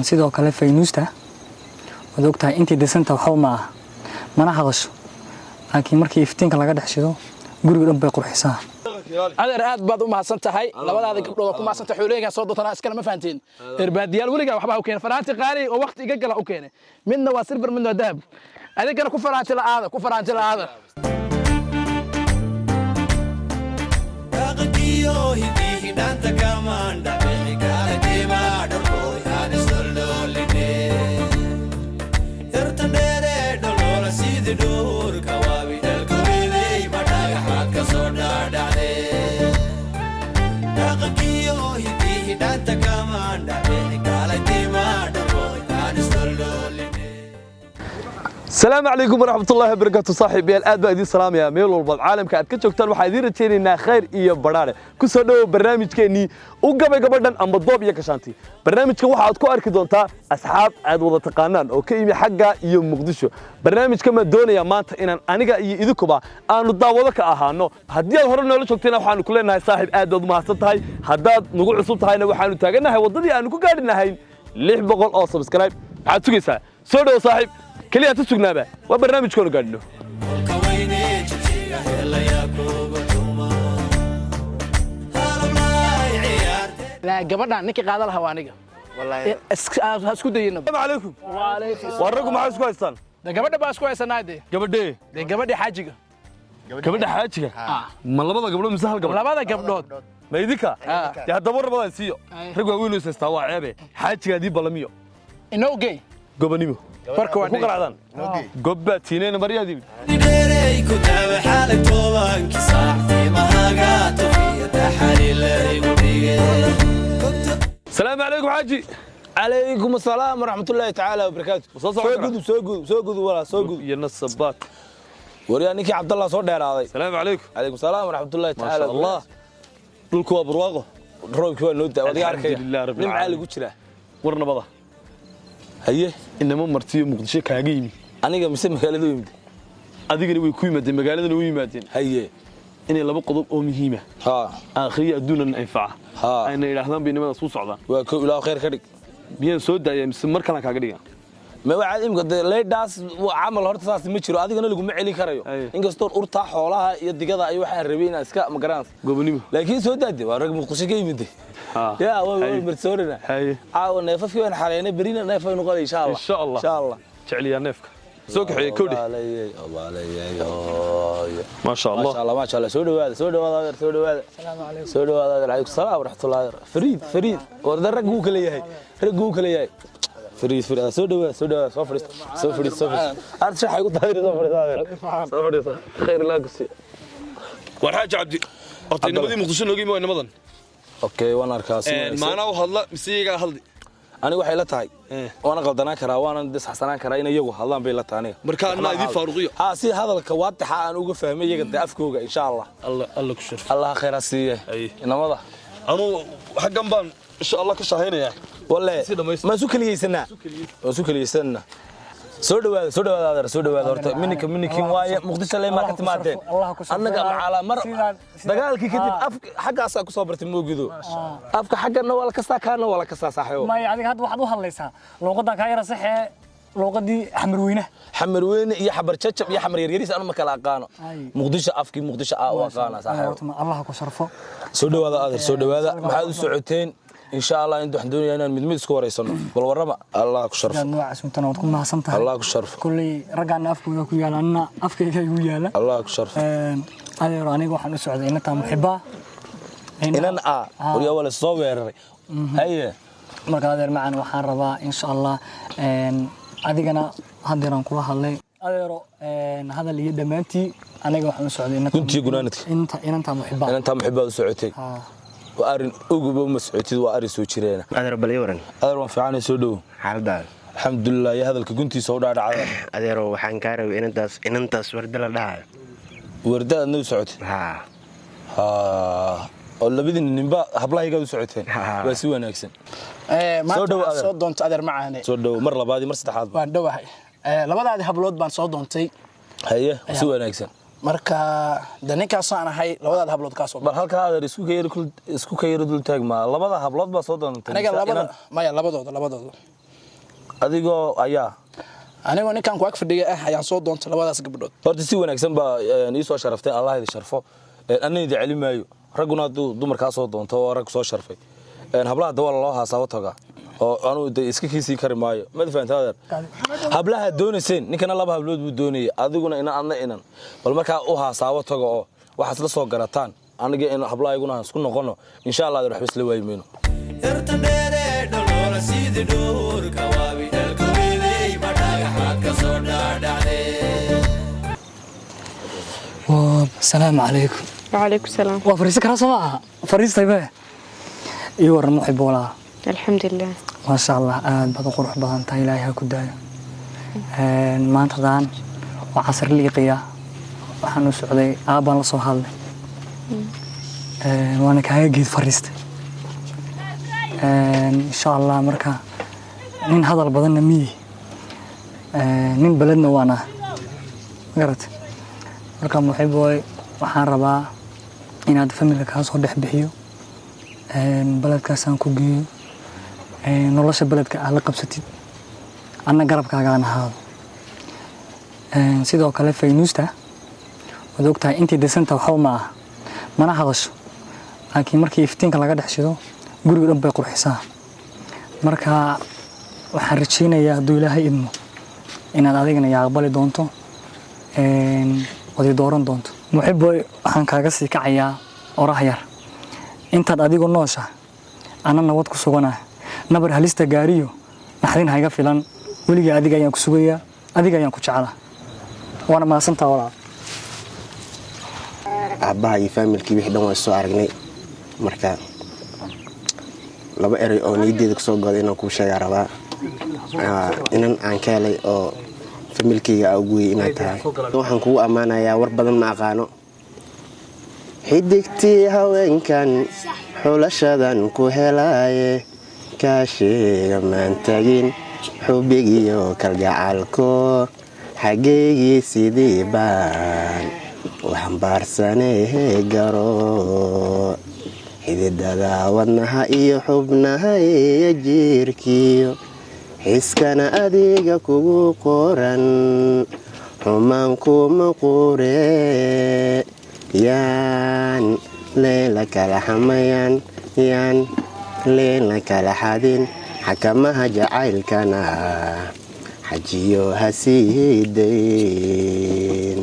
sidoo kale faynuusta waad ogtahay intii dhisanta waxba ma aha mana hadasho laakiin markii iftiinka laga dhex shido guriga dhan bay qurxisaa adeer aad baad u mahadsan tahay labadaada gabdhood ku mahadsan tahay xooleeyga soo doontaa iskala ma fahanteen irbaadiyaal waliga waxba u keenay faraanti qaali oo waqti iga gala u keenay midna waa silver midna dahab adeegana ku faraanti la'aada Yo hihi danta kamanda beligala kema dolo yani solo line Ertandere dolo sidi dur kawabi dal kubile madaga hakka soda dade Yo hihi danta kamanda beligala kema dolo yani solo line السلام عليكم ورحمة الله وبركاته صاحبي الآن بأدي سلام يا ميل والبعض عالم كأد كتشوكتان وحيدير تشينينا خير إيا برارة كسرنا برنامج كني وقبل أم بالضبط يا كشانتي برنامج كواحد كو أركضونتا أصحاب عاد وضع تقانان أوكي حاجة يوم مقدشو برنامج كما دوني يا مات إن أنا جا يذكبا أنا ضاوضك أهانو هدي الهرنا ولا شوكتنا وحنا كلنا هاي صاحب عاد وضع مهستة هاي هداد نقول عصوبة هاي وحنا تاجنا هاي وضدي أنا كو قاعدنا هاي ليه بقول أوصل سكرايب عاد سويسا سودو صاحب كلية تسوقنا وبرنامج كونه قالنا لا قبلنا نكي قاعد لها وانيقا والله اسكو دينا السلام عليكم وعليكم ورقم معي اسكو هايستان ده قبلنا بقى اسكو هايستان دي قبل ده قبلنا حاجة قبل حاجة ما لبضة قبل مسهل قبل لبضة قبلود ما يديكا يا هدبور بضا نسيو رقوا وينو يستوى عيبه حاجة دي بلميو إنه جاي قبل نيمو فرق كو قرعدان قبل تينين مريا دي ديري كتاب حالك طوبان كساعتي مهاقات وفي تحاليل السلام عليكم حاجي عليكم السلام ورحمة الله تعالى وبركاته سوقد ولا سوقد يا الصبات وريانيكي عبد الله صور دير هذا السلام عليكم عليكم السلام ورحمة الله ما تعالى شاء الله دولكوا برواقه روك هو نودا ودي الحمد لله رب نمع العالمين اللي قلت له ورنا بضا هيه إنما مرتي مقدشة كاجيمي أنا قام مسمى مقالة يمدي أديك نوي كوي مدين مقالة نوي مدين هيه إني لبق قضب أو مهمة ها آخرية دون الأنفعة ها أنا إلى هذا بينما صوص عضان وكو لا خير خيرك بين سود يا مسمر كنا كاجريا ما وعد إم قد ليه داس وعمل هرت ساس متشرو أديك أنا اللي قم علي كرايو إنك استور أرتاح حولها يدي كذا أيوة حربين أسكاء مقرانس قبنيمه لكن سود أدي ورقم قصي يمدي يا أول مرتورنا عاون نفف وين حالينا برينا نفف نقول إن شاء الله إن شاء الله إن شاء الله تعلي نفك سوق حي كودي الله علي ما شاء الله ما شاء الله ما شاء الله سودو هذا السلام عليكم سودو هذا عليكم السلام ورحمة الله فريد ورد رجوك ليه فريد سودو سوفريست أرشح يقول سوفريست خير الله قصي والحاج عبدي أرتي نمدي مقدشة نوجي مو نمضن أوكي وأنا أركاسي ما أنا وهلا مسيجا هلدي أنا waxay la tahay waana qaldanaa karaa waana disxsanaan karaa in iyagu hadlaan bay la tahay marka ana idin faaruqiyo si hadalka waadaxa aan uga fahmay iyaga afkooga insha Allah Allah ku shirf Allah khayr asiiye inamada anu xaqan baan insha Allah ka shaqeynaya wallahi ma su kaliyeysana soo dhawaada horta minikin waaye muqdisho leh ma ka timaadeen annaga macala mar dagaalkii kadib afka xaqaas ku soo bartay moogido afka xaqana wala ka saakaana wala ka saaxayo ma adiga hadda waxaad u hadlaysaa luuqadan ka yara saxee luuqadii xamar weyne iyo xabar jajab iyo xamar yaryariis aan ma kala aqaano muqdisho afkii muqdisho waa qaana saaxayo Allah ku sharfo soo dhawaada maxaad u socoteen إن شاء الله عند حدود أنا مدمج سكور يصنع بالورما الله كشرف نوع اسمه وتكون ما حسنتها الله كشرف كل رجعنا أفكوا ويا لنا أفكوا ويا الله كشرف هذا راني واحد نسعد إن أنت محبة إن أنا ويا ولا الصوير هي مركز معنا وحن ربا إن شاء الله أدينا هذا رانكوا هلا هذا اللي يدمنتي أنا واحد نسعد إن كنت يقولانتي أنت محبة إن أنت محبة وسعتي وأرن أوجب مسعتي وأرن سوتشرينا أدر بليورن أدر ما في عني سودو حالدار الحمد لله يا هذا الكجنتي سودا على أدر وحن كارو إن أنت وردلا ده وردلا نو سعتي ها ولا بدين النبا هبلا يجوا سعتين بس هو ناكسن ما صوت دونت أدر معنا سودو مرة بعدي مرة استحاض وان دوحي لبدا هذه هبلود بان صوت دونتي هي بس هو ناكسن marka daninkaas aan ahay labada hablood ka soo bal halka aad isku ka yar dul taag ma labada hablood ba soo doontay aniga labadooda adigoo ayaa aniga ninkan ku ag fadhiga ayaan soo doontay labadaas gabdhood horta si wanaagsan ba ii soo sharaftay Allah idin sharfo annaga celimayo raguna dumarka soo doonto oo rag soo sharfay hablaha dawal loo haasaabo taga oo aanu iska kiisi kari maayo ma fahantaad hablaha doonayseen ninkana laba hablood buu doonayay adiguna inan bal marka u haasaabo taga oo waxa isla soo garataan aniga in hablaha iguna isku noqono insha Allah wax isla waaymeeno yartandheere dholola sidii dhuurka waabi dalka weelay ma dhagaxaad ka soo dhaadhacday السلام عليكم. وعليكم السلام. وفريسك راسها فريس طيبة. يور محب ولا. الحمد لله. ما شاء الله بدو قروح بدن تاي إلهي كدايا. ما انتظان وعصر لي قيا وحنو سعودي أبان لصو هالي. وانا كهاي جيد فريست. إن شاء الله مركا نين هذا البدن مي. نين بلدنا وانا. قرأت. marka muxiboy waxaan rabaa inaad familka soo dhex bixiyo baladkaas aan ku geeyo nolosha baladka aad la qabsatid anna garabkaaga aan ahaado sidoo kale faynuusta wad ogtahay intii desanta waxa ma aha mana hadasho laakiin markii iftiinka laga dhex shido guriga dhan bay qurxisaa marka waxaan rajaynayaa hadduu ilaahay idmo inaad adigana yaa aqbali doonto ودي دوران دونت محبوي waxaan kaaga sii kacayaa oraah yar intaad adigu noosha ana nabad ku suganahay nabar halista gaariyo naxdin hayga filan waliga adiga ayaan ku sugayaa adiga ayaan ku jeclaa waana maasantaa walaa aabbaha iyo familkii wixii dhan waa soo aragnay marka laba eray oo niyadeeda ku soo go'day inaan ku sheegaa rabaa inan aan ka helay oo familkayga ugu weyn inaad tahay waxaan kugu ammaanayaa war badan ma aqaano xidigtii haweenkan xulashadan ku helaaye kaasheega maan tagin xubigiyo kalgacalko xageygii sidii baan waxambaarsanee garo xididada wadnaha iyo xubnaha iyo jiirkiyo xiskana adiga kugu qoran xumaan kuma qure yaan leela kala xamayan yaan leela kala xadin xakamaha jacaylkana xajiyo hasiidayn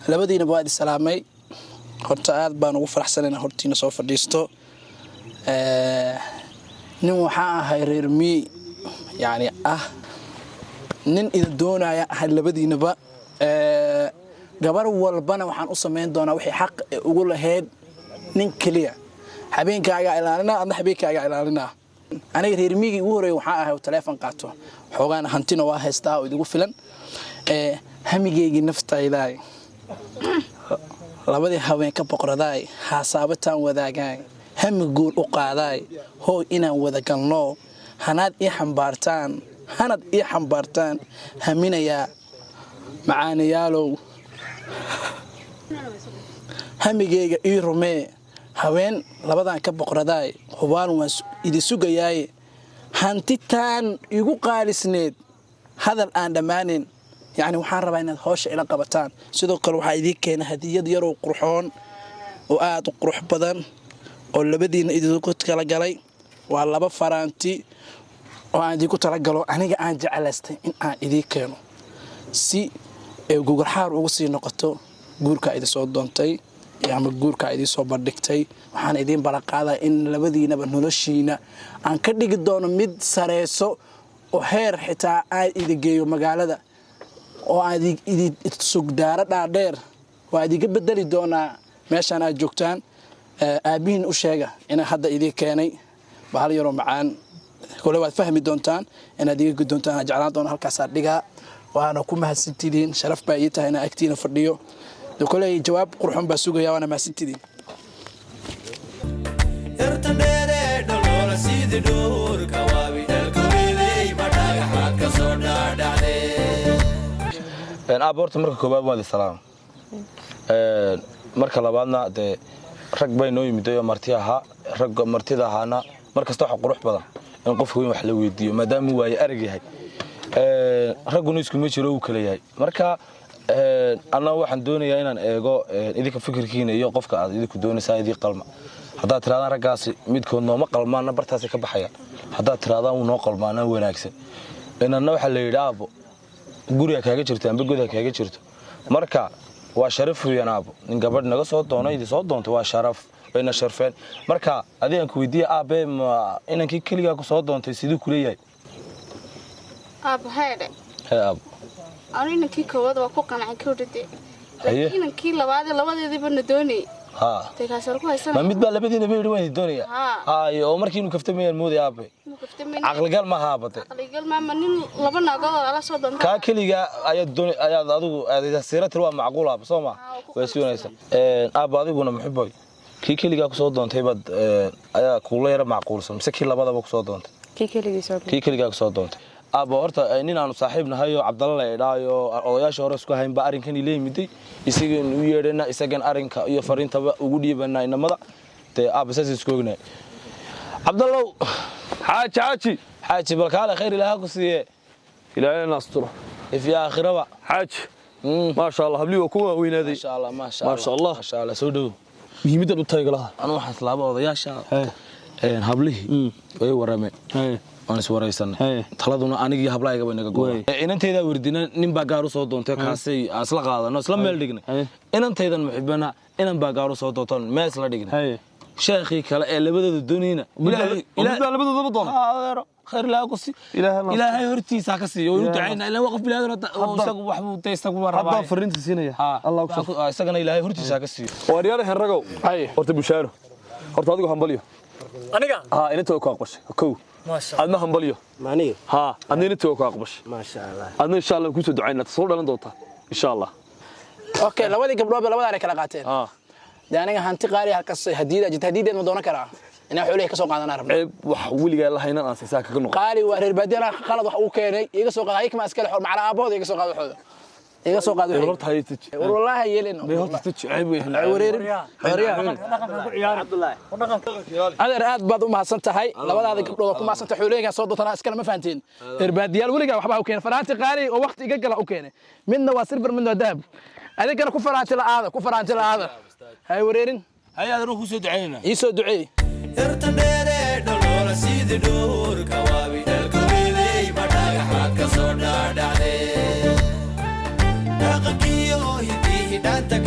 labadiina waa salaamay horta aad baan ugu faraxsanahay hortiina soo fadhiisto nin waxa ahay reer mi yaani nin ida doonaya labadiinaba gabar walbana waxaan u sameyn doonaa wixii xaq ugu lahayd nin kaliya habeenkaaga ilaalina ama habeenkaaga ilaalina aniga reer miigi ugu horeeyay waxa ahay telefoon qaato xoogaan hantina waa haystaa oo idigu filan hamigeygi naftayda labadii haween ka boqoraday xasaabataan wadaagaan hami guur u qaaday hooy inaan wada galno hanad ii xambaartaan haminaya macaaniyaalow hamigeyga ii rumee haween labadan ka boqoraday hubaan waan idin sugayaay hantitaan igu qaalisneed hadal aan dhamaanin يعني waxaan rabaa inaad hawsha ila qabataan sidoo kale waxa idin keenay hadiyad yar oo qurxoon oo aad u qurux badan oo labadiina idinku kala galay waa laba faraanti oo aan idinku tala galo aniga aan jecelaystay in aan idin keeno si gugurxaar ugu sii noqoto guurka idin soo doontay ama guurka idin soo bandhigtay waxaan idin balaqaaday in labadiinaba noloshiina aan ka dhigi doono mid sareeso oo heer xitaa ay idin geeyo magaalada oo aad sugdaara dhaadheer waa idiga bedeli doonaa meeshaan aad joogtaan aabihiin u sheega inaan hadda idin keenay bahal yaroo macaan kole waad fahmi doontaan inaad iga guddoontaan aan jeclaan doona halkaasaa dhigaa waana ku mahadsantidiin sharaf baa ii tahay inaan agtiina fadhiyo kole jawaab qurxoon baa sugaya waana mahadsantidiin sidii dhuurka waabi dalkubiley ma dhagaxaad ka soo dhaadhacdee aab horta marka koobaad waa salaam marka labaadna dee rag bay noo yimiday oo marti ahaa rag martida ahaana markasta wax qurux badan in qofku weyn wax la weydiiyo maadaama uu waaye arag yahay ragguna isku ma jiro uu kala yahay marka anna waxaan doonayaa inaan eego idinka fikirkiina iyo qofka aad idinku doonaysaa idii qalma haddaad tirahdaan raggaasi midkood nooma qalmaana bartaasi ka baxaya haddaad tirahdaan uu noo qalmaana wanaagsan inanna waxaa la yidhi aabbo guriga kaaga jirto amba goda kaaga jirto marka waa sharaf weeyaan aabbo nin gabadh naga soo doonay idin soo doonto waa sharaf bayna sharfeen marka adigan ku weydiiya aabe ma inankii kaliya ku soo doontay sidoo kule yahay aabbo heede aabbo aan inankii koowad waa ku qancay kowdade laakiin inankii labadeediba na doonay ma mid baa labadiina bay waan doonaya oo markii inuu kaftamayaan mooday aabe aqligal ma haabate aqligal ma nin laba naagood ala soo doonta ka kaliya ayaad adigu siiratir waa macquul aab Soomaa way suunaysa aab adiguna muxibay kii kaliya ku soo doontay bad ayaa kuula yara macquulsan mise kii labadaba ku soo doontay kii kaliya ku soo doontay aab horta nin aanu saaxiibnahay oo Cabdalla Eedaayo odayaasha hore isku hayn ba arinkan ilaa yimiday isagan u yeedhana isagan arinka iyo fariintaba ugu dhiibanaa inamada te aab saas isku ognaa Cabdallow xaaji balkaale khayr ilaaha ku siiye ilaahay naasturo fi aakhiraba xaaji ma sha Allah habliyo kuwa weynaaday ma sha Allah soo dhaw muhiimada u taagalaha anu waxaan islaaba odayaasha hablihi way warameen waan is waraysanay taladuna anigii hablaayga bay naga go'ay inanteeda wardina nin baa gaar u soo doontay kaasay asla qaadano isla meel dhignay inanteedan muxibana inan baa gaar u soo doontan meel isla dhignay sheekhi kale ee labadooda doonayna ilaahay labadooda doon adeero khayr ilaahay ku si ilaahay hortiisa ka siiyo inuu duceeyna ilaa waqf bilaadan oo isagu wax buu taysta ku warabay hadda fariinta siinaya Allah ku shukr isagana ilaahay hortiisa ka siiyo wariyada henragow horta bushaaro horta adigu hambaliyo aniga inta ku aqbashay kow adna hambaliyo maaniga adna inta ku aqbashay ma sha Allah adna insha Allah ku soo duceynaa soo dhalan doonta insha Allah okay labadii gabdhood labada ay kala qaateen aniga hanti qaali halkaas hadiideed ma doonan karaa inaan xoolaha ka soo qaadanaa rabno wax wiliga la haynan aan saysaa kaga noqon qaali waa reer baadiyaha qalad wax uu keenay iga soo qaaday kama iskale xor macala aabooda iga soo qaado xooda iga soo qaado horta haytij wallahi yeelino horta tij ayb weyn wareerin adeer aad baad u mahadsan tahay labadaada gabdhood ku mahadsan tahay xoolaha soo doontaa iskala ma fahanteen reer baadiyaal wiliga waxba u keenay faraanti qaali oo waqti iga gala u keenay midna waa silver midna dahab adigana ku faraanti la'aada hay wareerin hay aad ku soo duceeyna ii soo duceey yarta dheere dholola sidii dhuurka waabi dalkubiley ma dhagaxaad ka soo dhaadhacdee dhaqankiyo hidii hidhaanta